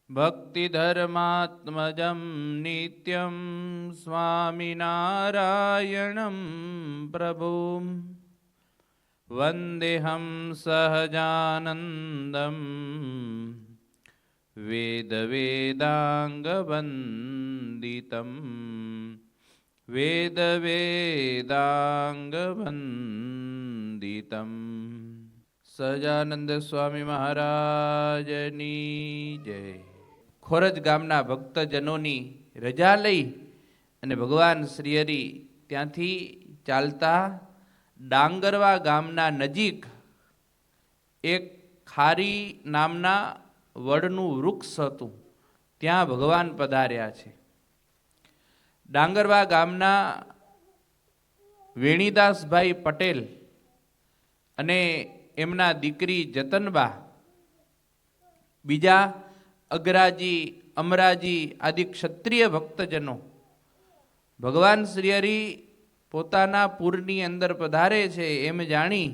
ભક્તિધર્માત્મજં નિત્યં સ્વામિનારાયણં પ્રભું વંદેહં સહજાનંદં વેદવેદાંગવંદિતં વેદવેદાંગવંદિતં સહજાનંદ સ્વામી મહારાજની જય. ખોરજ ગામના ભક્તજનોની રજા લઈ અને ભગવાન શ્રી હરિ ત્યાંથી ચાલતા ડાંગરવા ગામના નજીક એક ખારી નામના વડનું વૃક્ષ હતું, ત્યાં ભગવાન પધાર્યા છે. ડાંગરવા ગામના વેણીદાસભાઈ પટેલ અને એમના દીકરી જતનબા, બીજા અગરાજી, અમરાજી આદિ ક્ષત્રિય ભક્તજનો ભગવાન શ્રી હરિ પોતાના પૂરની અંદર પધારે છે એમ જાણી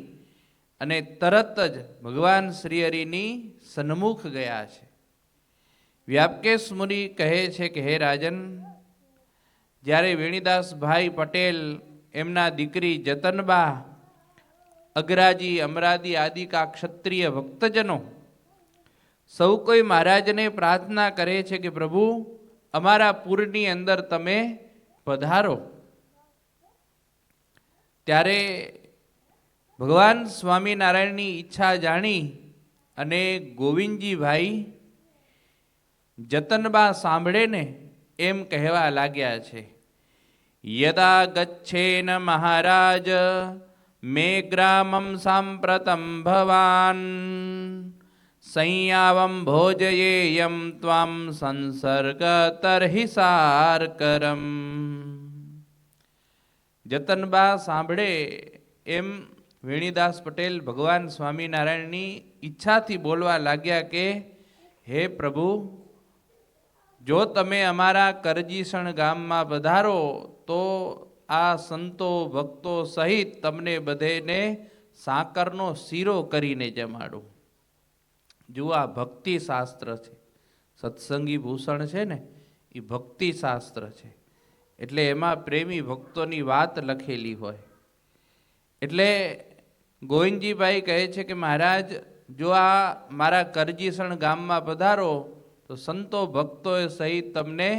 અને તરત જ ભગવાન શ્રી હરિની સન્મુખ ગયા છે. વ્યાપકેશ મુનિ કહે છે કે હે રાજન, જ્યારે વેણીદાસભાઈ પટેલ, એમના દીકરી જતનબા, અગરાજી, અમરાદી આદિકા ક્ષત્રિય ભક્તજનો સૌ કોઈ મહારાજને પ્રાર્થના કરે છે કે પ્રભુ અમારા પૂરની અંદર તમે પધારો, ત્યારે ભગવાન સ્વામિનારાયણની ઈચ્છા જાણી અને ગોવિંદજીભાઈ જતનબા સાંભળે ને એમ કહેવા લાગ્યા છે, યદા ગચ્છેન મહારાજ મે ગ્રામં સાંપ્રતમ ભવાન સંયાવમ ભોજયેયમ ત્વામ સંસર્ગ તર્હિ સારકરમ. જતનબા સાંભળે એમ વેણીદાસ પટેલ ભગવાન સ્વામિનારાયણની ઈચ્છાથી બોલવા લાગ્યા કે હે પ્રભુ, જો તમે અમારા કરજીસણ ગામમાં પધારો તો આ સંતો ભક્તો સહિત તમને બધેને સાકરનો શીરો કરીને જમાડું. જુઓ, આ ભક્તિ શાસ્ત્ર છે. સત્સંગી ભૂષણ છે ને એ ભક્તિ શાસ્ત્ર છે, એટલે એમાં પ્રેમી ભક્તોની વાત લખેલી હોય. એટલે ગોવિંદજીભાઈ કહે છે કે મહારાજ, જો આ મારા કરજીસણ ગામમાં પધારો તો સંતો ભક્તોએ સહિત તમને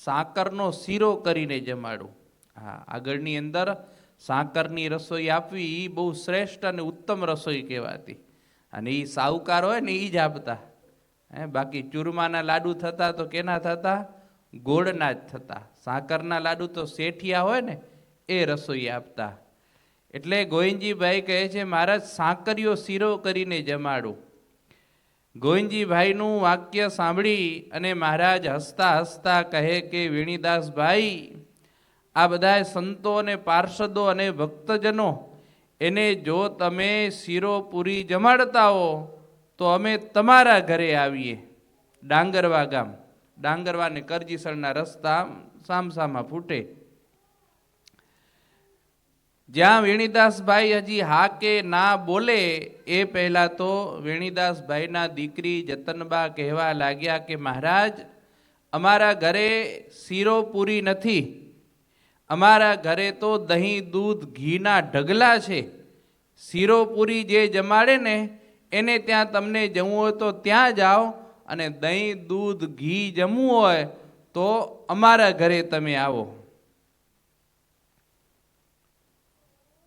સાકરનો શીરો કરીને જમાડું. હા, આગળની અંદર સાકરની રસોઈ આપવી એ બહુ શ્રેષ્ઠ અને ઉત્તમ રસોઈ કહેવાતી, અને એ સાહુકાર હોય ને એ જ આપતા. બાકી ચૂરમાના લાડુ થતા તો કેના થતા? ગોળના જ થતા. સાકરના લાડુ તો શેઠિયા હોય ને એ રસોઈ આપતા. એટલે ગોવિંદજીભાઈ કહે છે મહારાજ સાકરિયો શીરો કરીને જમાડું. ગોવિંદજીભાઈનું વાક્ય સાંભળી અને મહારાજ હસતા હસતા કહે કે વેણીદાસભાઈ, આ બધા સંતો અને પાર્ષદો અને ભક્તજનો એને જો તમે શીરો પૂરી જમાડતા હો તો અમે તમારા ઘરે આવીએ. ડાંગરવા ગામ, ડાંગરવા ને કરજીસણના રસ્તા સામસામા ફૂટે. જ્યાં વેણીદાસભાઈ હજી હા કે ના બોલે એ પહેલા તો વેણીદાસભાઈના દીકરી જતનબા કહેવા લાગ્યા કે મહારાજ, અમારા ઘરે શીરો પૂરી નથી, અમારા ઘરે તો દહીં, દૂધ, ઘીના ઢગલા છે. શીરો પૂરી જે જમાડે ને એને ત્યાં તમને જમવું હોય તો ત્યાં જાઓ, અને દહીં, દૂધ, ઘી જમવું હોય તો અમારા ઘરે તમે આવો.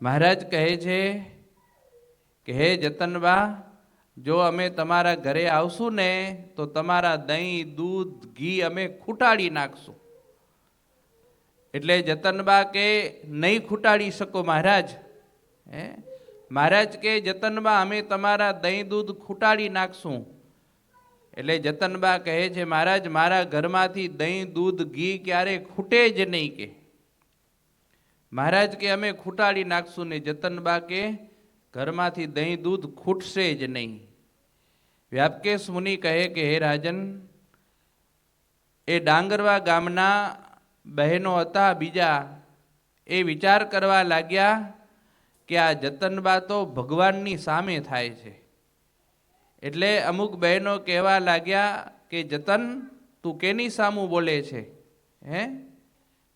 મહારાજ કહે છે કે હે જતનબા, જો અમે તમારા ઘરે આવશું ને તો તમારા દહીં, દૂધ, ઘી અમે ખૂટાડી નાખશું. એટલે જતનબા કે નહીં ખૂટાડી શકો મહારાજ. મહારાજ કે જતનબા, અમે તમારા દહીં, દૂધ ખૂટાડી નાખશું. એટલે જતનબા કહે છે મહારાજ, મારા ઘરમાંથી દહીં, દૂધ, ઘી ક્યારે ખૂટે જ નહીં. કે મહારાજ કે અમે ખૂટાડી નાખશું ને. જતનબા કે ઘરમાંથી દહીં, દૂધ ખૂટશે જ નહીં. વ્યાપકેશ મુનિ કહે કે હે રાજન, એ ડાંગરવા ગામના બહેનો હતા બીજા, એ વિચાર કરવા લાગ્યા કે આ જતનબા તો ભગવાનની સામે થાય છે. એટલે અમુક બહેનો કહેવા લાગ્યા કે જતન તું કેની સામું બોલે છે? હે,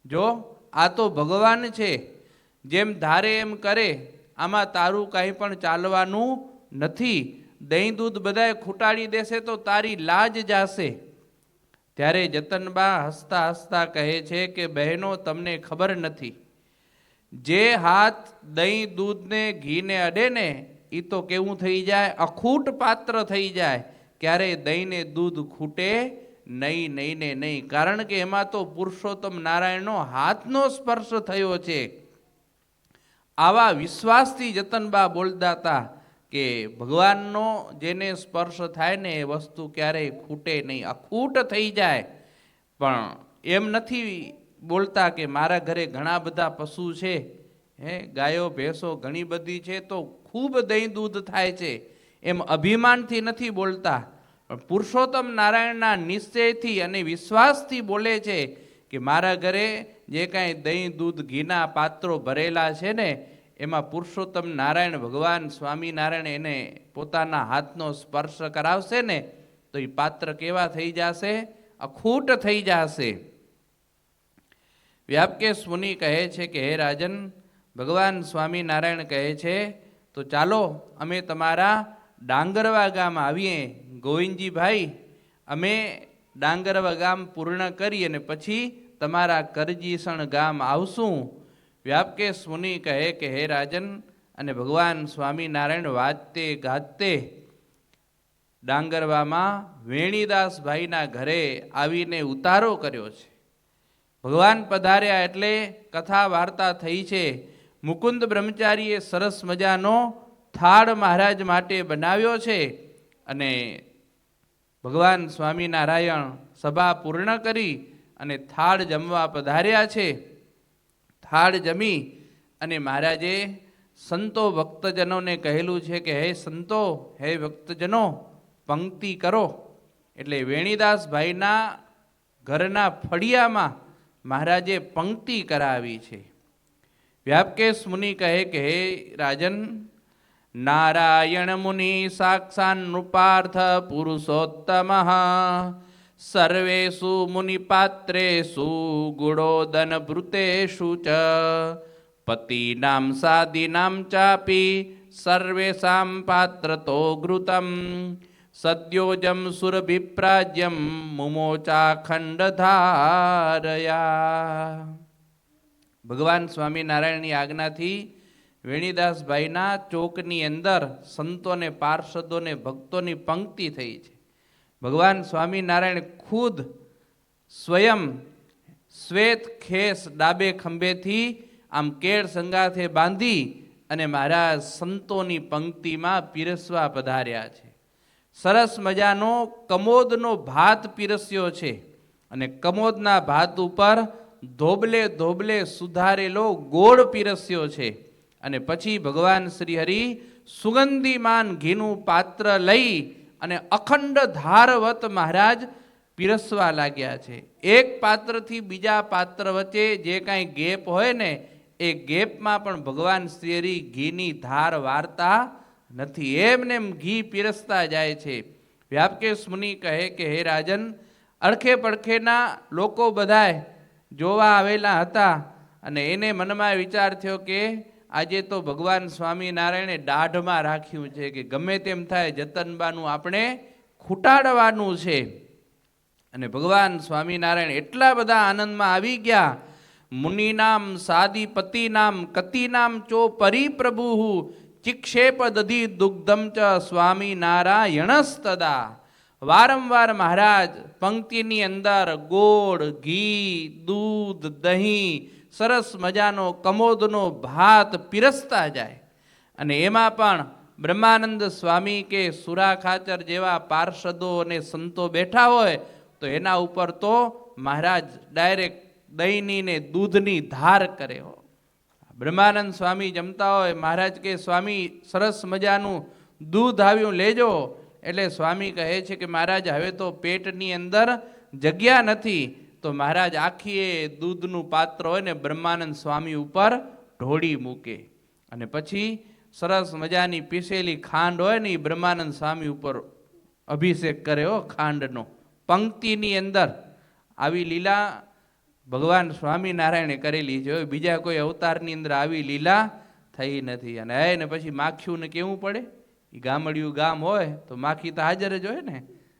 જો આ તો ભગવાન છે, જેમ ધારે એમ કરે, આમાં તારું કાંઈ પણ ચાલવાનું નથી. દહીં દૂધ બધાએ ખૂટાડી દેશે તો તારી લાજ જાશે. ત્યારે જતનબા હસતા હસતા કહે છે કે બહેનો, તમને ખબર નથી, જે હાથ દહીં દૂધને ઘીને અડે ને એ તો કેવું થઈ જાય? અખૂટ પાત્ર થઈ જાય. ક્યારે દહીં ને દૂધ ખૂટે નહીં, નહીં ને નહીં. કારણ કે એમાં તો પુરુષોત્તમ નારાયણનો હાથનો સ્પર્શ થયો છે. આવા વિશ્વાસથી જતનબા બોલતા હતા કે ભગવાનનો જેને સ્પર્શ થાય ને એ વસ્તુ ક્યારેય ખૂટે નહીં, અખૂટ થઈ જાય. પણ એમ નથી બોલતા કે મારા ઘરે ઘણા બધા પશુ છે, હે, ગાયો ભેંસો ઘણી બધી છે તો ખૂબ દહીં દૂધ થાય છે, એમ અભિમાનથી નથી બોલતા. પણ પુરુષોત્તમ નારાયણના નિશ્ચયથી અને વિશ્વાસથી બોલે છે કે મારા ઘરે જે કાંઈ દહીં દૂધ ઘીના પાત્રો ભરેલા છે ને એમાં પુરુષોત્તમ નારાયણ ભગવાન સ્વામિનારાયણ એને પોતાના હાથનો સ્પર્શ કરાવશે ને તો એ પાત્ર કેવા થઈ જશે? અખૂટ થઈ જશે. વ્યાપકેશ મુનિ કહે છે કે હે રાજન, ભગવાન સ્વામિનારાયણ કહે છે તો ચાલો અમે તમારા ડાંગરવા ગામ આવીએ. ગોવિંદજીભાઈ, અમે ડાંગરવા ગામ પૂર્ણ કરી અને પછી તમારા કરજીસણ ગામ આવશું. વ્યાપકેશ મુનિ કહે કે હે રાજન, અને ભગવાન સ્વામિનારાયણ વાજતે ગાજતે ડાંગરવામાં વેણીદાસભાઈના ઘરે આવીને ઉતારો કર્યો છે. ભગવાન પધાર્યા એટલે કથા વાર્તા થઈ છે. મુકુંદ બ્રહ્મચારીએ સરસ મજાનો થાળ મહારાજ માટે બનાવ્યો છે અને ભગવાન સ્વામિનારાયણ સભા પૂર્ણ કરી અને થાળ જમવા પધાર્યા છે. થાળ જમી અને મહારાજે સંતો ભક્તજનોને કહેલું છે કે હે સંતો, હે ભક્તજનો, પંક્તિ કરો. એટલે વેણીદાસભાઈના ઘરના ફળિયામાં મહારાજે પંક્તિ કરાવી છે. વ્યાપકેશ મુનિ કહે કે હે રાજન, નારાયણ મુનિ સાક્ષાન નૃપાર્થ પુરુષોત્તમ સર્વેષુ મુનિપાત્રેષુ ગુણોદન ભૃતેષુ ચ પતિનામ સાદીનામ ચાપી સર્વેષાં પાત્રતો ઘૃતમ સદ્યોજમ સુરભિપ્રાજ્યમ મુમોચાખંડધારયા. ભગવાન સ્વામિનારાયણની આજ્ઞાથી વેણીદાસભાઈના ચોકની અંદર સંતોને, પાર્ષદોને, ભક્તોની પંક્તિ થઈ છે. ભગવાન સ્વામિનારાયણ ખુદ સ્વયં શ્વેત ખેસ ડાબે ખંભેથી આમ કેળ સંગાથે બાંધી અને મહારાજ સંતોની પંક્તિમાં પીરસવા પધાર્યા છે. સરસ મજાનો કમોદનો ભાત પીરસ્યો છે અને કમોદના ભાત ઉપર ધોબલે ધોબલે સુધારેલો ગોળ પીરસ્યો છે. અને પછી ભગવાન શ્રી હરિ સુગંધીમાન ઘીનું પાત્ર લઈ અને અખંડ ધારવત મહારાજ પીરસવા લાગ્યા છે. એક પાત્રથી બીજા પાત્ર વચ્ચે જે કાંઈ ગેપ હોય ને એ ગેપમાં પણ ભગવાન શ્રી હરિ ઘીની ધાર વારતા નથી, એમને એમ ઘી પીરસતા જાય છે. વ્યાપકેશ મુનિ કહે કે હે રાજન, અડખે પડખેના લોકો બધાય જોવા આવેલા હતા અને એને મનમાં વિચાર થયો કે આજે તો ભગવાન સ્વામિનારાયણે દાઢમાં રાખ્યું છે કે ગમે તેમ થાય જતનબાનું આપણે ખૂટાડવાનું છે. અને ભગવાન સ્વામિનારાયણ એટલા બધા આનંદમાં આવી ગયા. મુનિનામ સાદીપતિનામ કતિનામ ચો પરિપ્રભુ ચિક્ષેપ દધી દુગ્ધમ ચ સ્વામિનારાયણસ્તદા. વારંવાર મહારાજ પંક્તિની અંદર ગોળ, ઘી, દૂધ, દહીં, સરસ મજાનો કમોદનો ભાત પીરસતા જાય. અને એમાં પણ બ્રહ્માનંદ સ્વામી કે સુરા ખાચર જેવા પાર્ષદો અને સંતો બેઠા હોય તો એના ઉપર તો મહારાજ ડાયરેક્ટ દહીંની ને દૂધની ધાર કરે હો. બ્રહ્માનંદ સ્વામી જમતા હોય, મહારાજ કે સ્વામી સરસ મજાનું દૂધ આવ્યું લેજો. એટલે સ્વામી કહે છે કે મહારાજ હવે તો પેટની અંદર જગ્યા નથી. તો મહારાજ આખી એ દૂધનું પાત્ર હોય ને બ્રહ્માનંદ સ્વામી ઉપર ઢોળી મૂકે અને પછી સરસ મજાની પીસેલી ખાંડ હોય ને એ બ્રહ્માનંદ સ્વામી ઉપર અભિષેક કરે હો, ખાંડનો પંક્તિની અંદર આવી લીલા ભગવાન સ્વામિનારાયણે કરેલી છે. બીજા કોઈ અવતારની અંદર આવી લીલા થઈ નથી. અને એને પછી માખીઓને કેવું પડે, એ ગામડિયું ગામ હોય તો માખી તો હાજર જ હોય ને.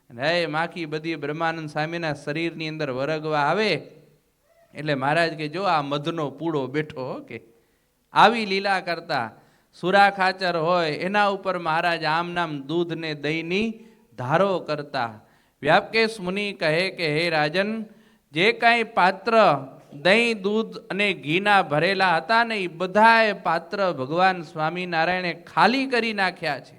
અને માખી બધી બ્રહ્માનંદ સ્વામીના શરીરની અંદર વરગવા આવે એટલે મહારાજ કે જો આ મધનો પૂળો બેઠો કે આવી લીલા કરતા. સુરા ખાચર હોય એના ઉપર મહારાજ આમ નામ દૂધ ને દહીંની ધારો કરતા. વ્યાપકેશ મુનિ કહે કે હે રાજન, જે કાંઈ પાત્ર દહીં દૂધ અને ઘીના ભરેલા હતા ને એ બધાએ પાત્ર ભગવાન સ્વામિનારાયણે ખાલી કરી નાખ્યા છે.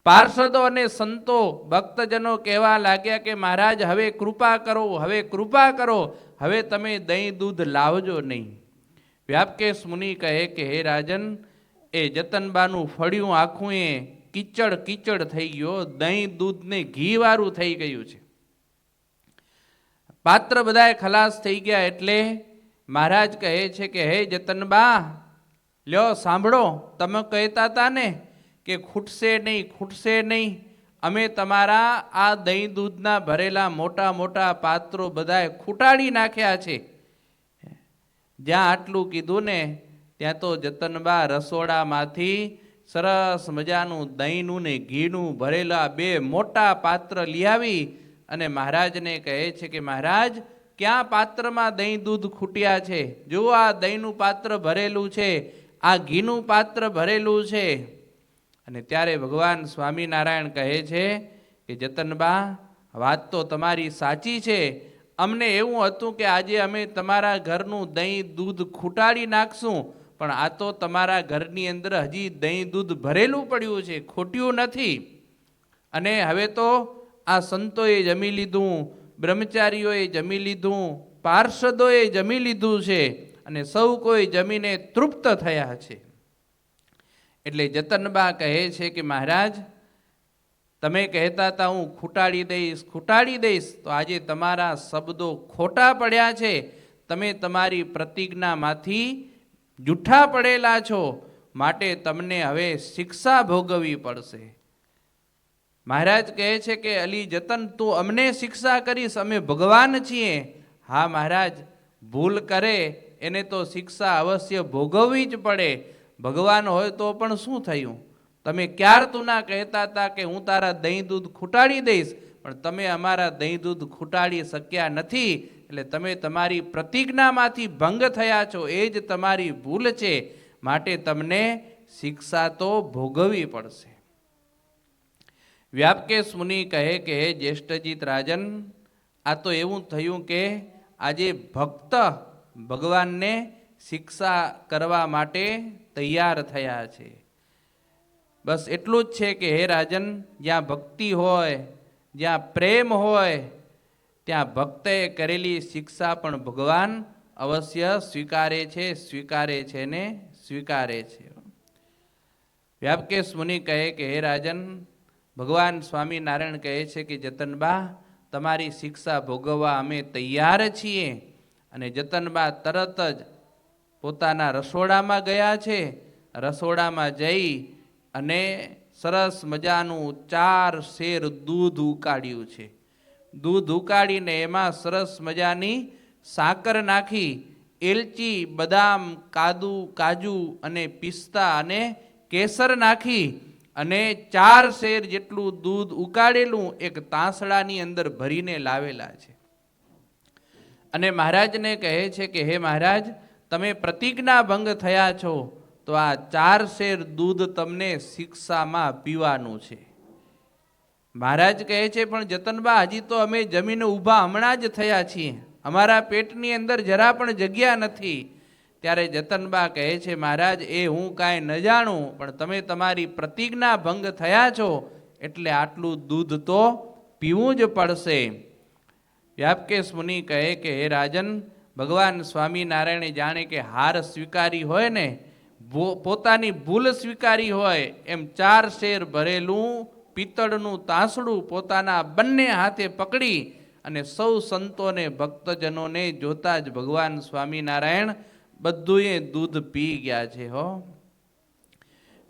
પાર્ષદો અને સંતો ભક્તજનો કહેવા લાગ્યા કે મહારાજ હવે કૃપા કરો, હવે કૃપા કરો, હવે તમે દહીં દૂધ લાવજો નહીં. વ્યાપકેશ મુનિ કહે કે હે રાજન, એ જતનબાનું ફળિયું આખું એ કીચડ કીચડ થઈ ગયો, દહીં દૂધ ને ઘી વાળું થઈ ગયું છે. પાત્ર બધાએ ખલાસ થઈ ગયા એટલે મહારાજ કહે છે કે હે જતનબા, લ્યો સાંભળો, તમે કહેતા હતા ને કે ખૂટશે નહીં, ખૂટશે નહીં. અમે તમારા આ દહીં દૂધના ભરેલા મોટા મોટા પાત્રો બધાએ ખૂટાડી નાખ્યા છે. જ્યાં આટલું કીધું ને ત્યાં તો જતનબા રસોડામાંથી સરસ મજાનું દહીંનું ને ઘીનું ભરેલા 2 મોટા પાત્ર લઈ આવી અને મહારાજને કહે છે કે મહારાજ, ક્યાં પાત્રમાં દહીં દૂધ ખૂટ્યા છે? જુઓ, આ દહીંનું પાત્ર ભરેલું છે, આ ઘીનું પાત્ર ભરેલું છે. અને ત્યારે ભગવાન સ્વામિનારાયણ કહે છે કે જતનબા, વાત તો તમારી સાચી છે. અમને એવું હતું કે આજે અમે તમારા ઘરનું દહીં દૂધ ખૂટાડી નાખશું, પણ આ તો તમારા ઘરની અંદર હજી દહીં દૂધ ભરેલું પડ્યું છે, ખોટ્યું નથી. અને હવે તો આ સંતોએ જમી લીધું, બ્રહ્મચારીઓએ જમી લીધું, પાર્ષદોએ જમી લીધું છે અને સૌ કોઈ જમીને તૃપ્ત થયા છે. એટલે જતનબા કહે છે કે મહારાજ, તમે કહેતા હતા હું ખૂટાડી દઈશ, ખૂટાડી દઈશ, તો આજે તમારા શબ્દો ખોટા પડ્યા છે. તમે તમારી પ્રતિજ્ઞામાંથી જૂઠા પડેલા છો, માટે તમને હવે શિક્ષા ભોગવવી પડશે. મહારાજ કહે છે કે અલી જતન, તું અમને શિક્ષા કરીશ, અમે ભગવાન છીએ. હા મહારાજ, ભૂલ કરે એને તો શિક્ષા અવશ્ય ભોગવવી જ પડે. ભગવાન હોય તો પણ શું થયું? તમે ક્યાર તું ના કહેતા હતા કે હું તારા દહીં દૂધ ખૂટાડી દઈશ, પણ તમે અમારા દહીં દૂધ ખૂટાડી શક્યા નથી. એટલે તમે તમારી પ્રતિજ્ઞામાંથી ભંગ થયા છો, એ જ તમારી ભૂલ છે. માટે તમને શિક્ષા તો ભોગવવી પડશે. વ્યાપકેશ મુનિ કહે કે હે જ્યેષ્ઠજીત રાજન, આ તો એવું થયું કે આજે ભક્ત ભગવાનને શિક્ષા કરવા માટે તૈયાર થયા છે. બસ એટલું જ છે કે હે રાજન, જ્યાં ભક્તિ હોય, જ્યાં પ્રેમ હોય, ત્યાં ભક્તે કરેલી શિક્ષા પણ ભગવાન અવશ્ય સ્વીકારે છે, સ્વીકારે છે ને સ્વીકારે છે. વ્યાપકેશ મુનિ કહે કે હે રાજન, ભગવાન સ્વામિનારાયણ કહે છે કે જતનબા, તમારી શિક્ષા ભોગવવા અમે તૈયાર છીએ. અને જતનબા તરત જ પોતાના રસોડામાં ગયા છે. રસોડામાં જઈ અને સરસ મજાનું 4 શેર દૂધ ઉકાળ્યું છે. દૂધ ઉકાળીને એમાં સરસ મજાની સાકર નાખી, એલચી, બદામ, કાજુ અને પિસ્તા અને કેસર નાખી અને 4 શેર જેટલું દૂધ ઉકાળેલું એક તાંસડાની અંદર ભરીને લાવેલા છે. અને મહારાજને કહે છે કે હે મહારાજ, તમે પ્રતિજ્ઞા ભંગ થયા છો, તો આ 4 શેર દૂધ તમને શિક્ષામાં પીવાનું છે. મહારાજ કહે છે પણ જતનબા, હજી તો અમે જમીને ઊભા હમણાં જ થયા છીએ, અમારા પેટની અંદર જરા પણ જગ્યા નથી. ત્યારે જતનબા કહે છે મહારાજ, એ હું કાંઈ ન જાણું, પણ તમે તમારી પ્રતિજ્ઞા ભંગ થયા છો એટલે આટલું દૂધ તો પીવું જ પડશે. વ્યાપકેશ મુનિ કહે કે હે રાજન, ભગવાન સ્વામિનારાયણે જાણે કે હાર સ્વીકારી હોય ને, પોતાની ભૂલ સ્વીકારી હોય એમ 4 શેર ભરેલું પિત્તળનું તાંસડું પોતાના બંને હાથે પકડી અને સૌ સંતોને ભક્તજનોને જોતા જ ભગવાન સ્વામિનારાયણ બધુંએ દૂધ પી ગયા છે. હો.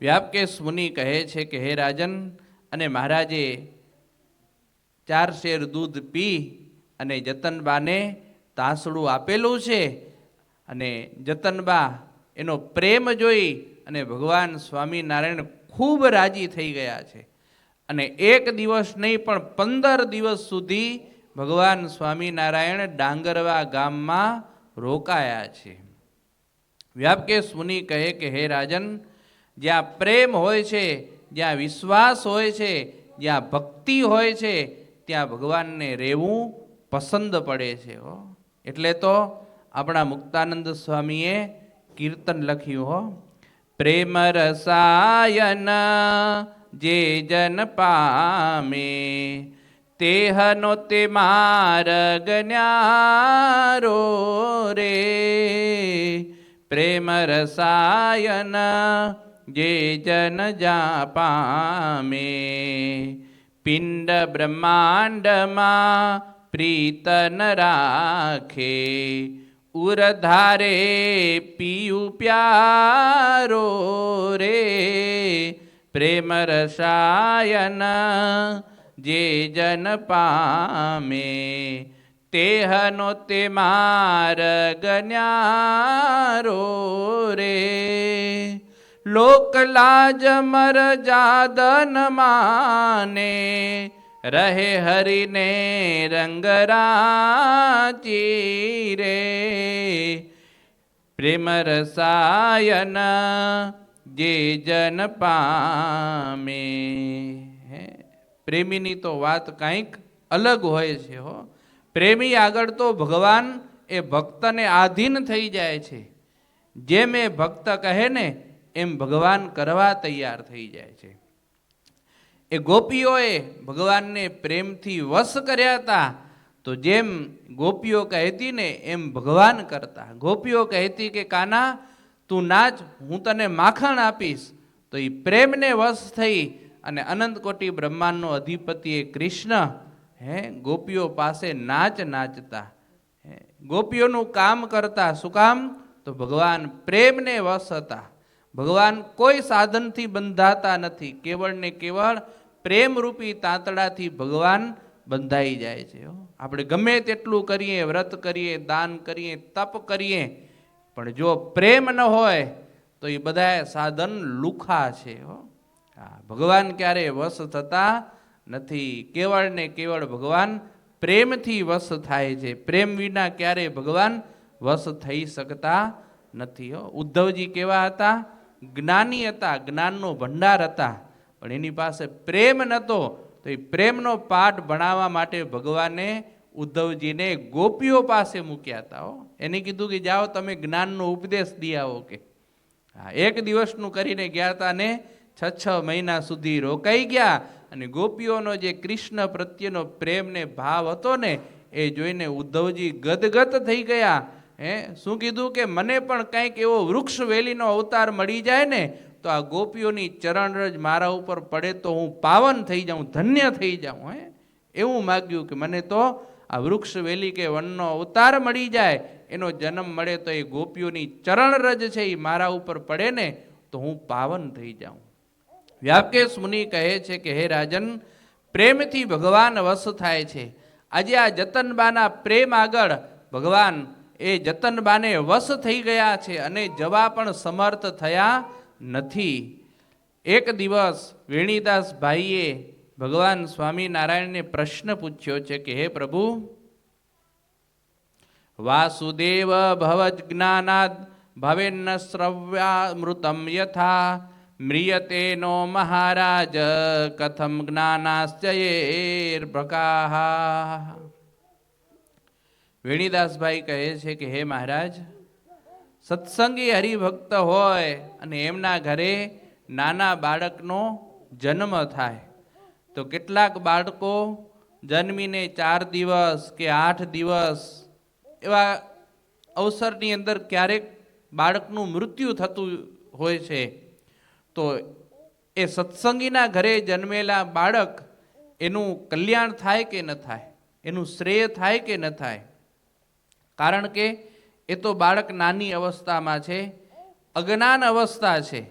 વ્યાપકેશ મુનિ કહે છે કે હે રાજન, અને મહારાજે 4 શેર દૂધ પી અને જતનબાને તાસડું આપેલું છે અને જતનબા એનો પ્રેમ જોઈ અને ભગવાન સ્વામિનારાયણ ખૂબ રાજી થઈ ગયા છે અને 1 દિવસ નહીં પણ 15 દિવસ સુધી ભગવાન સ્વામિનારાયણ ડાંગરવા ગામમાં રોકાયા છે. વ્યાપકેશ મુનિ કહે કે હે રાજન, જ્યાં પ્રેમ હોય છે, જ્યાં વિશ્વાસ હોય છે, જ્યાં ભક્તિ હોય છે, ત્યાં ભગવાનને રહેવું પસંદ પડે છે. એટલે તો આપણા મુક્તાનંદ સ્વામીએ કીર્તન લખ્યું હો, પ્રેમ રસાયન જે જન પામે તેહનો તે માર્ગ ન્યારો રે. પ્રેમ રસાયન જે જન જા પામે પિંડ બ્રહ્માંડમાં પ્રીતન રાખે ઉરધારે પીયું પ્યારો રે. પ્રેમ રસાયન જે જન પામે તેહનો તે માર્ગ ન્યારો રે. લોકલાજ મર જાદન માને રહે હરિને રંગરાચી રે. પ્રેમ રસાયન જે જન પામે. પ્રેમીની તો વાત કંઈક અલગ હોય છે હો. પ્રેમી આગળ તો ભગવાન એ ભક્તને આધીન થઈ જાય છે. જેમ એ ભક્ત કહે ને એમ ભગવાન કરવા તૈયાર થઈ જાય છે. એ ગોપીઓએ ભગવાનને પ્રેમથી વશ કર્યા હતા, તો જેમ ગોપીઓ કહેતી ને એમ ભગવાન કરતા. ગોપીઓ કહેતી કે કાના તું નાચ, હું તને માખણ આપીશ, તો એ પ્રેમને વશ થઈ અને અનંત કોટી બ્રહ્માંડનો અધિપતિ એ કૃષ્ણ ગોપીઓ પાસે નાચ નાચતા, ગોપીઓનું કામ કરતા. શું કામ? તો ભગવાન પ્રેમને વશ હતા. ભગવાન કોઈ સાધનથી બંધાતા નથી, કેવળ ને કેવળ પ્રેમરૂપી તાંતડાથી ભગવાન બંધાઈ જાય છે. આપણે ગમે તેટલું કરીએ, વ્રત કરીએ, દાન કરીએ, તપ કરીએ, પણ જો પ્રેમ ન હોય તો એ બધા સાધન લુખા છે. ભગવાન ક્યારે વશ થતા નથી. કેવળ ને કેવળ ભગવાન પ્રેમથી વશ થાય છે. પ્રેમ વિના ક્યારે ભગવાન વશ થઈ શકતા નથી. ઉદ્ધવજી કેવા હતા? જ્ઞાની હતા, જ્ઞાનનો ભંડાર હતા, પણ એની પાસે પ્રેમ નહોતો. તો એ પ્રેમનો પાઠ ભણાવવા માટે ભગવાને ઉદ્ધવજીને ગોપીઓ પાસે મૂક્યા હતા. એને કીધું કે જાઓ તમે જ્ઞાનનો ઉપદેશ દી આવો. કે 1 દિવસનું કરીને ગયા હતા ને 6 મહિના સુધી રોકાઈ ગયા. અને ગોપીઓનો જે કૃષ્ણ પ્રત્યેનો પ્રેમ ને ભાવ હતો ને એ જોઈને ઉદ્ધવજી ગદગદ થઈ ગયા. શું કીધું કે મને પણ કંઈક એવો વૃક્ષ વેલીનો અવતાર મળી જાય ને તો આ ગોપીઓની ચરણરજ મારા ઉપર પડે તો હું પાવન થઈ જાઉં, ધન્ય થઈ જાઉં. એવું માગ્યું કે મને તો આ વૃક્ષ વેલી કે વનનો અવતાર મળી જાય, એનો જન્મ મળે તો એ ગોપીઓની ચરણરજ છે એ મારા ઉપર પડે ને તો હું પાવન થઈ જાઉં. વ્યાપકેશ મુનિ કહે છે કે હે રાજન, પ્રેમથી ભગવાન વશ થાય છે. આજે આ જતનબાના પ્રેમ આગળ ભગવાન એ જતનબાને વશ થઈ ગયા છે અને જવા પણ સમર્થ થયા નથી. એક દિવસ વેણીદાસ ભાઈએ ભગવાન સ્વામિનારાયણને પ્રશ્ન પૂછ્યો છે કે હે પ્રભુ, વાસુદેવ ભવજ જ્ઞાનાદ ભવેન્ન શ્રવ્યામૃતમ યથા મ્રિયતે નો મહારાજ કથમ જ્ઞાનાશ્ચયેર્ભકાહ. વેણીદાસભાઈ કહે છે કે હે મહારાજ, સત્સંગી હરિભક્ત હોય અને એમના ઘરે નાના બાળકનો જન્મ થાય તો કેટલાક બાળકો જન્મીને 4 દિવસ કે 8 દિવસ એવા અવસરની અંદર ક્યારેક બાળકનું મૃત્યુ થતું હોય છે. તો એ સત્સંગીના ઘરે જન્મેલા બાળક એનું કલ્યાણ થાય કે ન થાય, એનું શ્રેય થાય કે ન થાય? કારણ કે એ તો બાળક નાની અવસ્થામાં છે, અજ્ઞાન અવસ્થા છે,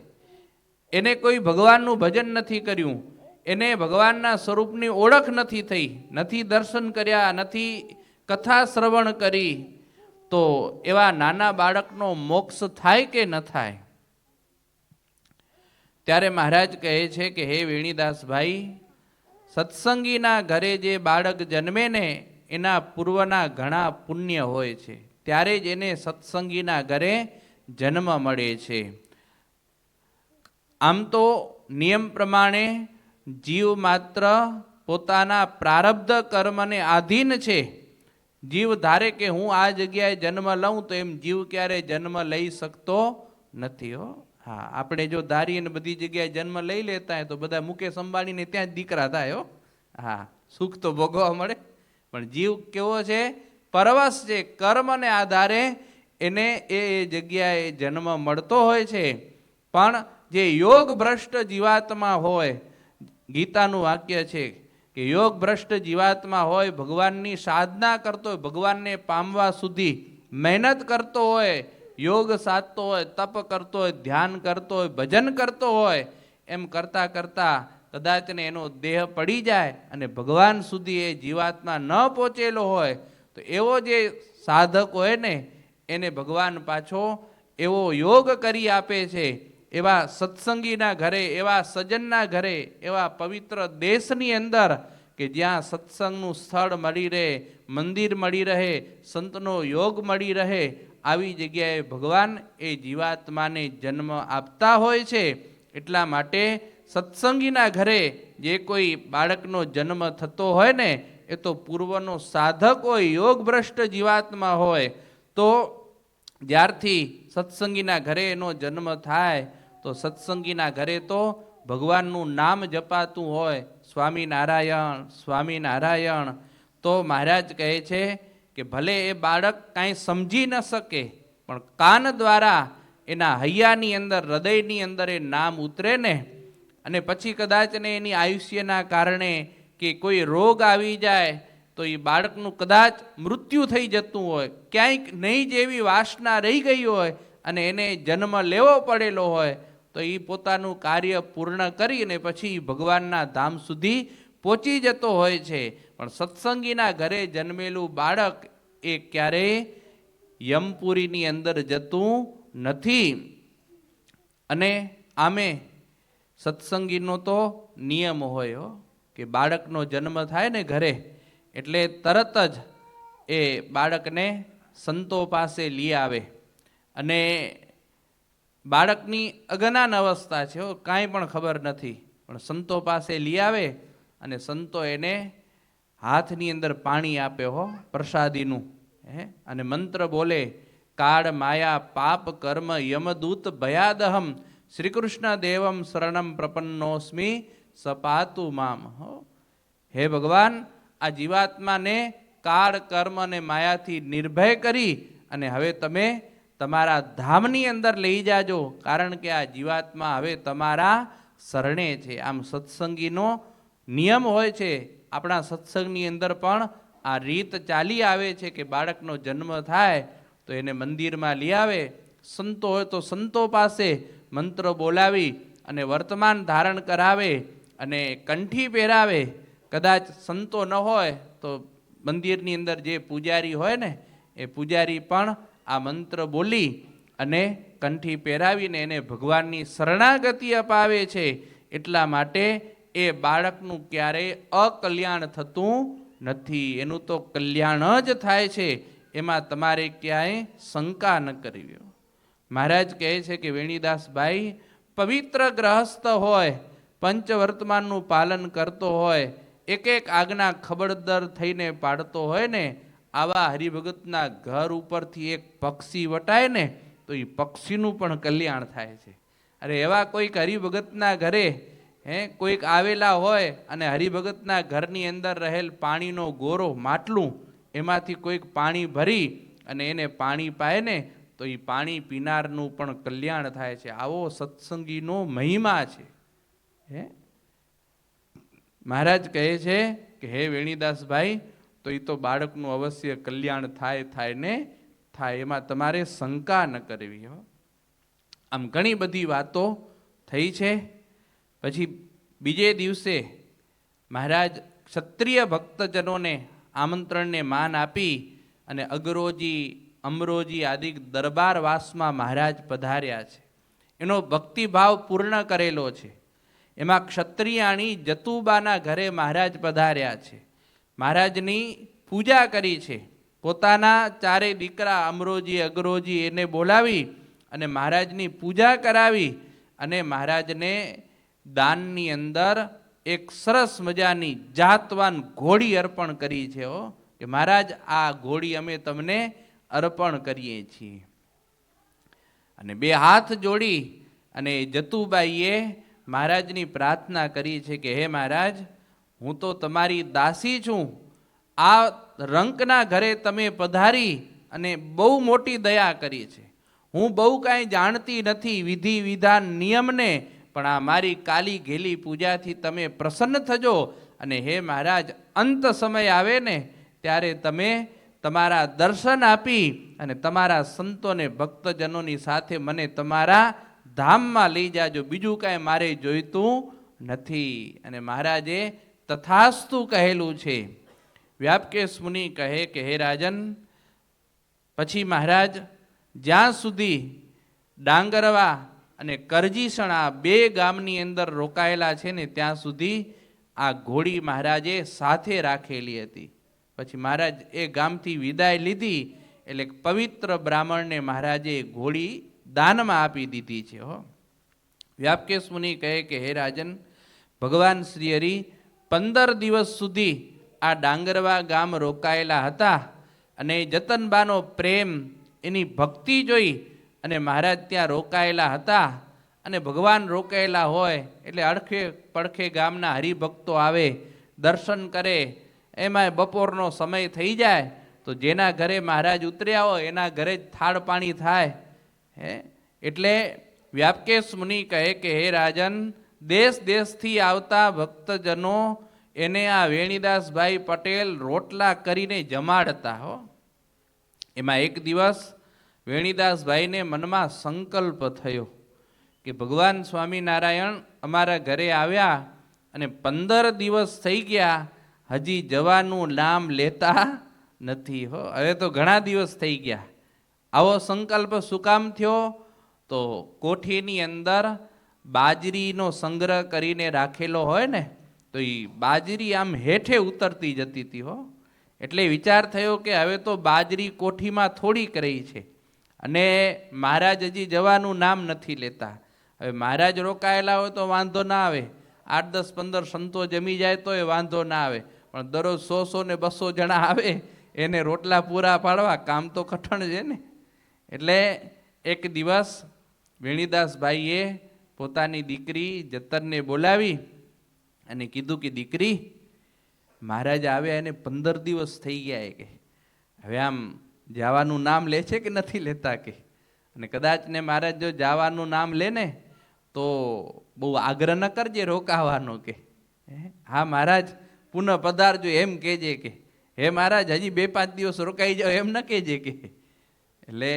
એને કોઈ ભગવાનનું ભજન નથી કર્યું, એને ભગવાનના સ્વરૂપની ઓળખ નથી થઈ, નથી દર્શન કર્યા, નથી કથા શ્રવણ કરી, તો એવા નાના બાળકનો મોક્ષ થાય કે ન થાય? ત્યારે મહારાજ કહે છે કે હે વેણીદાસભાઈ, સત્સંગીના ઘરે જે બાળક જન્મે ને એના પૂર્વના ઘણા પુણ્ય હોય છે, ત્યારે જ એને સત્સંગીના ઘરે જન્મ મળે છે. આમ તો નિયમ પ્રમાણે જીવ માત્ર પોતાના પ્રારબ્ધ કર્મને આધીન છે. જીવ ધારે કે હું આ જગ્યાએ જન્મ લઉં તો એમ જીવ ક્યારે જન્મ લઈ શકતો નથી હો. હા, આપણે જો ધારીએ ને બધી જગ્યાએ જન્મ લઈ લેતા હોય તો બધા મુકેશ અંબાણીને ત્યાં જ દીકરા થાય હો. હા, સુખ તો ભોગવવા મળે, પણ જીવ કેવો છે? પરવશ છે. કર્મને આધારે એને એ જગ્યાએ જન્મ મળતો હોય છે. પણ જે યોગ ભ્રષ્ટ જીવાત્મા હોય, ગીતાનું વાક્ય છે કે યોગ ભ્રષ્ટ જીવાત્મા હોય, ભગવાનની સાધના કરતો હોય, ભગવાનને પામવા સુધી મહેનત કરતો હોય, યોગ સાધતો હોય, તપ કરતો હોય, ધ્યાન કરતો હોય, ભજન કરતો હોય, એમ કરતાં કરતાં કદાચને એનો દેહ પડી જાય અને ભગવાન સુધી એ જીવાત્મા ન પહોંચેલો હોય, તો એવો જે સાધક હોય ને એને ભગવાન પાછો એવો યોગ કરી આપે છે. એવા સત્સંગીના ઘરે, એવા સજ્જનના ઘરે, એવા પવિત્ર દેશની અંદર કે જ્યાં સત્સંગનું સ્થળ મળી રહે, મંદિર મળી રહે, સંતનો યોગ મળી રહે, આવી જગ્યાએ ભગવાન એ જીવાત્માને જન્મ આપતા હોય છે. એટલા માટે સત્સંગીના ઘરે જે કોઈ બાળકનો જન્મ થતો હોય ને એ તો પૂર્વનો સાધક હોય, યોગ ભ્રષ્ટ જીવાત્મા હોય. તો જ્યારથી સત્સંગીના ઘરે એનો જન્મ થાય તો સત્સંગીના ઘરે તો ભગવાનનું નામ જપાતું હોય, સ્વામિનારાયણ સ્વામિનારાયણ. તો મહારાજ કહે છે કે ભલે એ બાળક કાંઈ સમજી ન શકે, પણ કાન દ્વારા એના હૈયાની અંદર, હૃદયની અંદર એ નામ ઉતરે ને, અને પછી કદાચ ને એની આયુષ્યના કારણે કે કોઈ રોગ આવી જાય તો એ બાળકનું કદાચ મૃત્યુ થઈ જતું હોય, ક્યાંક નહીં જેવી વાસના રહી ગઈ હોય અને એને જન્મ લેવો પડેલો હોય, તો એ પોતાનું કાર્ય પૂર્ણ કરીને પછી ભગવાનના ધામ સુધી પહોંચી જતો હોય છે. પણ સત્સંગીના ઘરે જન્મેલું બાળક એ ક્યારેય યમપુરીની અંદર જતું નથી. અને આમે સત્સંગીનો તો નિયમ હોય કે બાળકનો જન્મ થાય ને ઘરે એટલે તરત જ એ બાળકને સંતો પાસે લઈ આવે. અને બાળકની અજ્ઞાન અવસ્થા છે, કાંઈ પણ ખબર નથી, પણ સંતો પાસે લઈ આવે અને સંતો એને હાથની અંદર પાણી આપે પ્રસાદીનું, અને મંત્ર બોલે, કાળ માયા પાપ કર્મ યમદૂત ભયાદહમ શ્રી કૃષ્ણ દેવમ શરણમ પ્રપન્નોસ્મી સપાતુ મામ. હે ભગવાન, આ જીવાત્માને કાળ કર્મ અને માયાથી નિર્ભય કરી અને હવે તમે તમારા ધામની અંદર લઈ જાજો, કારણ કે આ જીવાત્મા હવે તમારા શરણે છે. આમ સત્સંગીનો નિયમ હોય છે. આપણા સત્સંગની અંદર પણ આ રીત ચાલી આવે છે કે બાળકનો જન્મ થાય તો એને મંદિરમાં લઈ આવે, સંતો હોય તો સંતો પાસે મંત્ર બોલાવી અને વર્તમાન ધારણ કરાવે અને કંઠી પહેરાવે. કદાચ સંતો ન હોય તો મંદિરની અંદર જે પૂજારી હોય ને એ પૂજારી પણ આ મંત્ર બોલી અને કંઠી પહેરાવીને એને ભગવાનની શરણાગતિ અપાવે છે. એટલા માટે એ બાળકનું ક્યારેય અકલ્યાણ થતું નથી, એનું તો કલ્યાણ જ થાય છે. એમાં તમારે ક્યાંય શંકા ન કરવી. મહારાજ કહે છે કે વેણીદાસભાઈ, પવિત્ર ગ્રહસ્થ હોય, પંચવર્તમાનનું પાલન કરતો હોય, એક એક આજ્ઞા ખબરદાર થઈને પાડતો હોય ને, આવા હરિભગતના ઘર ઉપરથી એક પક્ષી વટાય ને તો એ પક્ષીનું પણ કલ્યાણ થાય છે. અરે એવા કોઈક હરિભગતના ઘરે કોઈક આવેલા હોય અને હરિભગતના ઘરની અંદર રહેલ પાણીનો ગોરો માટલું, એમાંથી કોઈક પાણી ભરી અને એને પાણી પાય ને તો એ પાણી પીનારનું પણ કલ્યાણ થાય છે. આવો સત્સંગીનો મહિમા છે. મહારાજ કહે છે કે હે વેણીદાસભાઈ, તો એ તો બાળકનું અવશ્ય કલ્યાણ થાય ને થાય, એમાં તમારે શંકા ન કરવી. આમ ઘણી બધી વાતો થઈ છે. પછી બીજે દિવસે મહારાજ ક્ષત્રિય ભક્તજનોને આમંત્રણને માન આપી અને અગરોજી અમરોજી આદિ દરબારવાસમાં મહારાજ પધાર્યા છે. એનો ભક્તિભાવ પૂર્ણ કરેલો છે. એમાં ક્ષત્રિયાણી જતુબાના ઘરે મહારાજ પધાર્યા છે. મહારાજની પૂજા કરી છે. પોતાના ચારે દીકરા અમરોજી અગરોજી એને બોલાવી અને મહારાજની પૂજા કરાવી અને મહારાજને દાનની અંદર એક સરસ મજાની જાતવાન ઘોડી અર્પણ કરી છે કે મહારાજ આ ઘોડી અમે તમને અર્પણ કરીએ છીએ. અને બે હાથ જોડી અને જતુબાઈએ મહારાજની પ્રાર્થના કરી છે કે હે મહારાજ, હું તો તમારી દાસી છું. આ રંકના ઘરે તમે પધારી અને બહુ મોટી દયા કરી છે. હું બહુ કાંઈ જાણતી નથી વિધિ વિધાન નિયમને, પણ આ મારી કાલી ઘેલી પૂજાથી તમે પ્રસન્ન થજો. અને હે મહારાજ, અંત સમય આવે ને ત્યારે તમે તમારા દર્શન આપી અને તમારા સંતોને ભક્તજનોની સાથે મને તમારા ધામમાં લઈ જાજો. બીજું કાંઈ મારે જોઈતું નથી. અને મહારાજે તથાસ્તુ કહેલું છે. વ્યાપકેશ મુનિ કહે કે હે રાજન, પછી મહારાજ જ્યાં સુધી ડાંગરવા અને કરજીસણ આ બે ગામની અંદર રોકાયેલા છે ને ત્યાં સુધી આ ઘોડી મહારાજે સાથે રાખેલી હતી. પછી મહારાજ એ ગામથી વિદાય લીધી એટલે પવિત્ર બ્રાહ્મણને મહારાજે ઘોડી દાનમાં આપી દીધી છે. વ્યાપકેશ મુનિ કહે કે હે રાજન, ભગવાન શ્રી હરિ 15 દિવસ સુધી આ ડાંગરવા ગામ રોકાયેલા હતા અને જતનબાનો પ્રેમ, એની ભક્તિ જોઈ અને મહારાજ ત્યાં રોકાયેલા હતા. અને ભગવાન રોકાયેલા હોય એટલે અડખે પડખે ગામના હરિભક્તો આવે, દર્શન કરે. એમાં બપોરનો સમય થઈ જાય તો જેના ઘરે મહારાજ ઉતર્યા હોય એના ઘરે જ થાળ પાણી થાય. એટલે વ્યાપકેશ મુનિ કહે કે હે રાજન, દેશ દેશથી આવતા ભક્તજનો એને આ વેણીદાસભાઈ પટેલ રોટલા કરીને જમાડતા. એમાં એક દિવસ વેણીદાસભાઈને મનમાં સંકલ્પ થયો કે ભગવાન સ્વામિનારાયણ અમારા ઘરે આવ્યા અને 15 દિવસ થઈ ગયા, હજી જવાનું નામ લેતા નથી. હવે તો ઘણા દિવસ થઈ ગયા. આવો સંકલ્પ શું કામ થયો? તો કોઠીની અંદર બાજરીનો સંગ્રહ કરીને રાખેલો હોય ને, તો એ બાજરી આમ હેઠે ઉતરતી જતી હતી. એટલે વિચાર થયો કે હવે તો બાજરી કોઠીમાં થોડીક રહી છે અને મહારાજ હજી જવાનું નામ નથી લેતા. હવે મહારાજ રોકાયેલા હોય તો વાંધો ના આવે, 8, 10, 15 સંતો જમી જાય તો એ વાંધો ના આવે, પણ દરરોજ 100 ને 200 જણા આવે એને રોટલા પૂરા પાડવા કામ તો કઠણ છે ને. એટલે એક દિવસ વેણીદાસભાઈએ પોતાની દીકરી જતનને બોલાવી અને કીધું કે દીકરી, મહારાજ આવ્યા એને 15 દિવસ થઈ ગયા કે હવે આમ જવાનું નામ લે છે કે નથી લેતા કે, અને કદાચ ને મહારાજ જો જવાનું નામ લે ને તો બહુ આગ્રહ ન કરજે રોકાવાનો કે. હા મહારાજ પુનઃ પધારજો એમ કહેજે કે, હે મહારાજ હજી 2-5 દિવસ રોકાઈ જાઓ એમ ન કહેજે કે. એટલે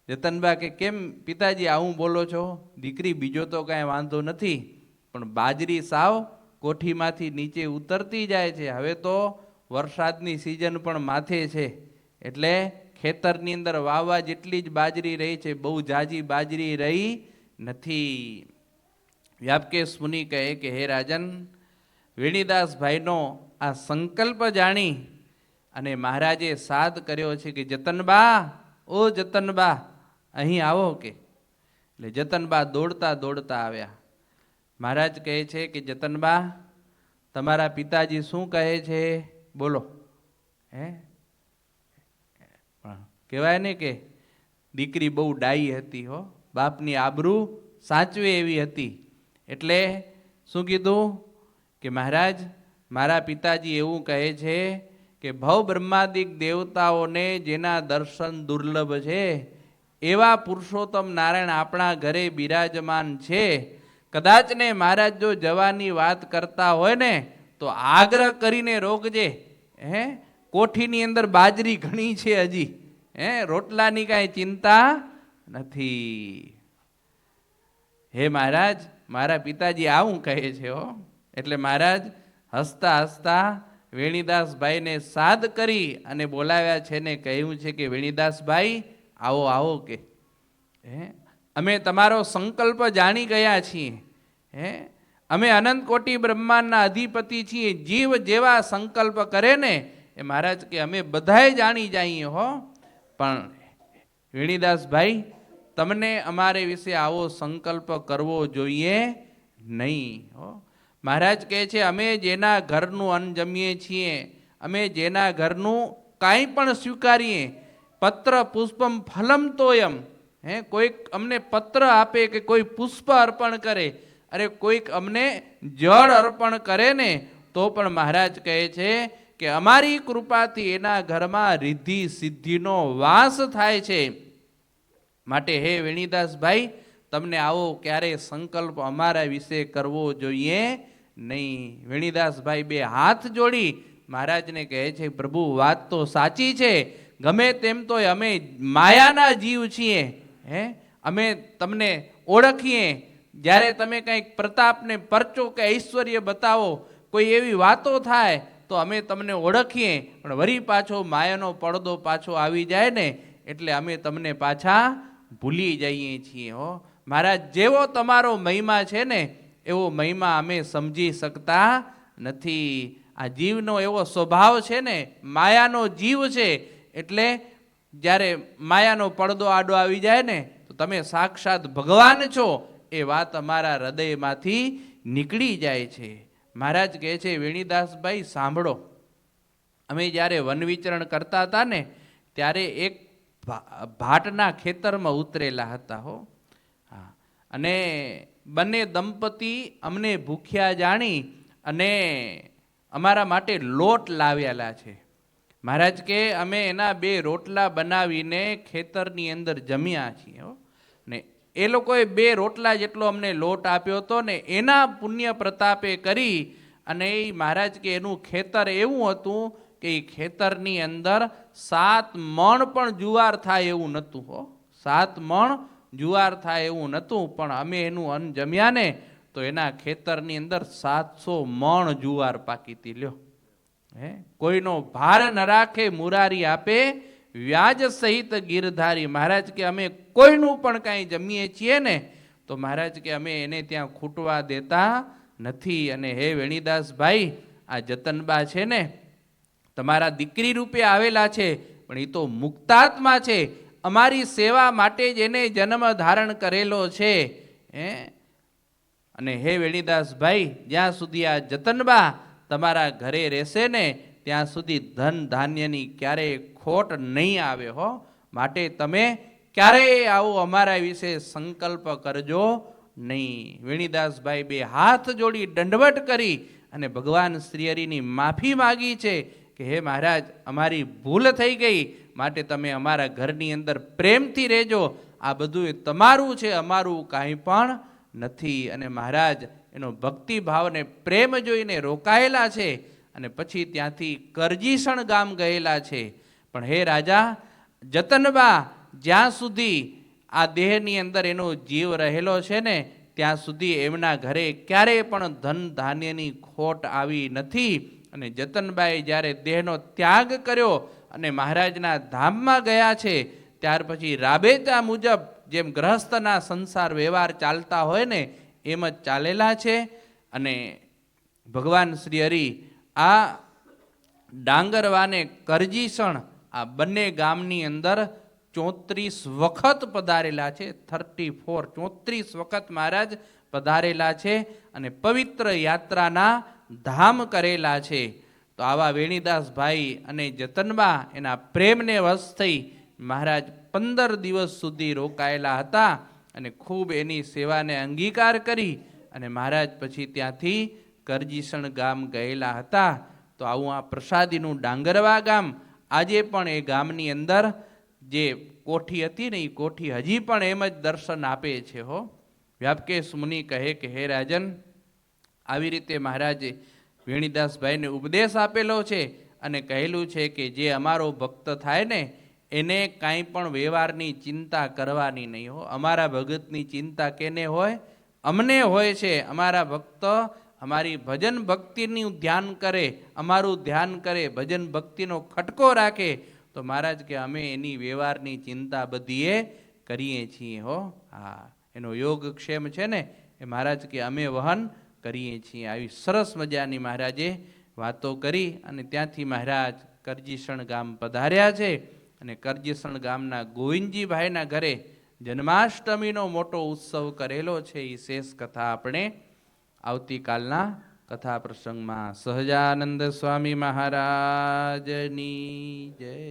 જતનબા કે કેમ પિતાજી આવું બોલો છો? દીકરી બીજો તો કાંઈ વાંધો નથી, પણ બાજરી સાવ કોઠીમાંથી નીચે ઉતરતી જાય છે. હવે તો વરસાદની સિઝન પણ માથે છે એટલે ખેતરની અંદર વાવવા જેટલી જ બાજરી રહી છે, બહુ જાજી બાજરી રહી નથી. વ્યાપકેશ મુનિ કહે કે હે રાજન, વેણીદાસભાઈનો આ સંકલ્પ જાણી અને મહારાજે સાદ કર્યો છે કે જતનબા, ઓ જતનબા અહીં આવો કે. એટલે જતનબા દોડતા દોડતા આવ્યા. મહારાજ કહે છે કે જતનબા, તમારા પિતાજી શું કહે છે બોલો. કહેવાય ને કે દીકરી બહુ ડાઈ હતી, બાપની આબરૂ સાચવે એવી હતી. એટલે શું કીધું કે મહારાજ, મારા પિતાજી એવું કહે છે કે ભવ બ્રહ્માદિક દેવતાઓને જેના દર્શન દુર્લભ છે એવા પુરુષોત્તમ નારાયણ આપણા ઘરે બિરાજમાન છે. કદાચ ને મહારાજ જો જવાની વાત કરતા હોય ને તો આગ્રહ કરીને રોકજે. કોઠીની અંદર બાજરી ઘણી છે હજી, રોટલાની કાંઈ ચિંતા નથી. હે મહારાજ, મારા પિતાજી આવું કહે છે હો. એટલે મહારાજ હસતા હસતા વેણીદાસભાઈને સાદ કરી અને બોલાવ્યા છે ને કહ્યું છે કે વેણીદાસભાઈ આવો આવો કે અમે તમારો સંકલ્પ જાણી ગયા છીએ. અમે અનંત કોટી બ્રહ્માંડના અધિપતિ છીએ. જીવ જેવા સંકલ્પ કરે ને એ મહારાજ કે અમે બધાએ જાણી જઈએ હો. પણ વેણીદાસભાઈ તમને અમારે વિશે આવો સંકલ્પ કરવો જોઈએ નહીં હો. મહારાજ કહે છે અમે જેના ઘરનું અન્ન જમીએ છીએ, અમે જેના ઘરનું કાંઈ પણ સ્વીકારીએ, પત્ર પુષ્પમ ફલમ તોયમ, કોઈક અમને પત્ર આપે કે કોઈ પુષ્પ અર્પણ કરે, અરે કોઈક અમને જળ અર્પણ કરે ને તો પણ મહારાજ કહે છે કે અમારી કૃપાથી એના ઘરમાં રિદ્ધિ સિદ્ધિનો વાસ થાય છે. માટે હે વેણીદાસભાઈ તમને આવો ક્યારે સંકલ્પ અમારા વિશે કરવો જોઈએ નહીં. વેણીદાસભાઈ બે હાથ જોડી મહારાજને કહે છે પ્રભુ વાત તો સાચી છે, ગમે તેમ તો અમે માયાના જીવ છીએ. અમે તમને ઓળખીએ, જ્યારે તમે કંઈક પ્રતાપ ને પરચો કે ઐશ્વર્ય બતાવો, કોઈ એવી વાતો થાય તો અમે તમને ઓળખીએ, પણ વળી પાછો માયાનો પડદો પાછો આવી જાય ને એટલે અમે તમને પાછા ભૂલી જઈએ છીએ હો. મહારાજ જેવો તમારો મહિમા છે ને એવો મહિમા અમે સમજી શકતા નથી. આ જીવનો એવો સ્વભાવ છે ને, માયાનો જીવ છે, એટલે જ્યારે માયાનો પડદો આડો આવી જાય ને તો તમે સાક્ષાત ભગવાન છો એ વાત અમારા હૃદયમાંથી નીકળી જાય છે. મહારાજ કહે છે વેણીદાસભાઈ સાંભળો, અમે જ્યારે વન વિચરણ કરતા હતા ને ત્યારે એક ભાટના ખેતરમાં ઉતરેલા હતા હો. હા, અને બંને દંપતી અમને ભૂખ્યા જાણી અને અમારા માટે લોટ લાવેલા છે. મહારાજ કે અમે એના 2 રોટલા બનાવીને ખેતરની અંદર જમ્યા છીએ હો. ને એ લોકોએ 2 રોટલા જેટલો અમને લોટ આપ્યો હતો ને એના પુણ્ય પ્રતાપે કરી અને એ મહારાજ કે એનું ખેતર એવું હતું કે એ ખેતરની અંદર 7 મણ પણ જુવાર થાય એવું નહોતું હો. 7 મણ જુવાર થાય એવું નહોતું, પણ અમે એનું અન્ન જમ્યા ને તો એના ખેતરની અંદર 700 મણ જુવાર પાકી હતી. લ્યો, કોઈનો ભાર ન રાખે મુરારી આપે, વ્યાજ સહિત ગીરધારી. મહારાજ કે અમે કોઈનું પણ કાંઈ જમીએ છીએ ને તો મહારાજ કે અમે એને ત્યાં ખૂટવા દેતા નથી. અને હે વેણીદાસભાઈ આ જતનબા છે ને તમારા દીકરી રૂપે આવેલા છે, પણ એ તો મુક્તાત્મા છે, અમારી સેવા માટે જ એને જન્મ ધારણ કરેલો છે. અને હે વેણીદાસભાઈ જ્યાં સુધી આ જતનબા તમારા ઘરે રહેશે ને ત્યાં સુધી ધન ધાન્યની ક્યારેય ખોટ નહીં આવે હો. માટે તમે ક્યારેય આવો અમારા વિશે સંકલ્પ કરજો નહીં. વેણીદાસભાઈ 2 હાથ જોડી દંડવટ કરી અને ભગવાન શ્રી હરિની માફી માગી છે કે હે મહારાજ અમારી ભૂલ થઈ ગઈ, માટે તમે અમારા ઘરની અંદર પ્રેમથી રહેજો, આ બધું તમારું છે, અમારું કાંઈ પણ નથી. અને મહારાજ એનો ભક્તિભાવને પ્રેમ જોઈને રોકાયેલા છે અને પછી ત્યાંથી કરજીસણ ગામ ગયેલા છે. પણ હે રાજા જતનબા જ્યાં સુધી આ દેહની અંદર એનો જીવ રહેલો છે ને ત્યાં સુધી એમના ઘરે ક્યારેય પણ ધન ધાન્યની ખોટ આવી નથી. અને જતનબાએ જ્યારે દેહનો ત્યાગ કર્યો અને મહારાજના ધામમાં ગયા છે ત્યાર પછી રાબેતા મુજબ જેમ ગ્રહસ્થના સંસાર વ્યવહાર ચાલતા હોય ને એમ જ ચાલેલા છે. અને ભગવાન શ્રી હરિ આ ડાંગરવાને કરજીસણ આ બંને ગામની અંદર 34 વખત પધારેલા છે. 34 વખત મહારાજ પધારેલા છે અને પવિત્ર યાત્રાના ધામ કરેલા છે. તો આવા વેણીદાસભાઈ અને જતનબા એના પ્રેમને વશ થઈ મહારાજ 15 દિવસ સુધી રોકાયેલા હતા અને ખૂબ એની સેવાને અંગીકાર કરી અને મહારાજ પછી ત્યાંથી કરજીસણ ગામ ગયેલા હતા. તો આવું આ પ્રસાદીનું ડાંગરવા ગામ આજે પણ એ ગામની અંદર જે કોઠી હતી ને એ કોઠી હજી પણ એમ જ દર્શન આપે છે હો. વ્યાપકેશ મુનિ કહે કે હે રાજન, આવી રીતે મહારાજે વેણીદાસભાઈને ઉપદેશ આપેલો છે અને કહેલું છે કે જે અમારો ભક્ત થાય ને એને કાંઈ પણ વ્યવહારની ચિંતા કરવાની નહીં હો. અમારા ભગતની ચિંતા કેને હોય? અમને હોય છે, અમારા ભક્ત અમારી ભજન ભક્તિનું ધ્યાન કરે, અમારું ધ્યાન કરે, ભજન ભક્તિનો ખટકો રાખે, તો મહારાજ કે અમે એની વ્યવહારની ચિંતા બધીએ કરીએ છીએ હો. હા, એનો યોગક્ષેમ છે ને એ મહારાજ કે અમે વહન કરીએ છીએ. આવી સરસ મજાની મહારાજે વાતો કરી અને ત્યાંથી મહારાજ કરજીસણ ગામ પધાર્યા છે. અને કરજીસણ ગામના ગોવિંદજીભાઈના ઘરે જન્માષ્ટમીનો મોટો ઉત્સવ કરેલો છે. એ શેષ કથા આપણે આવતીકાલના કથા પ્રસંગમાં સહજાનંદ સ્વામી મહારાજની જય.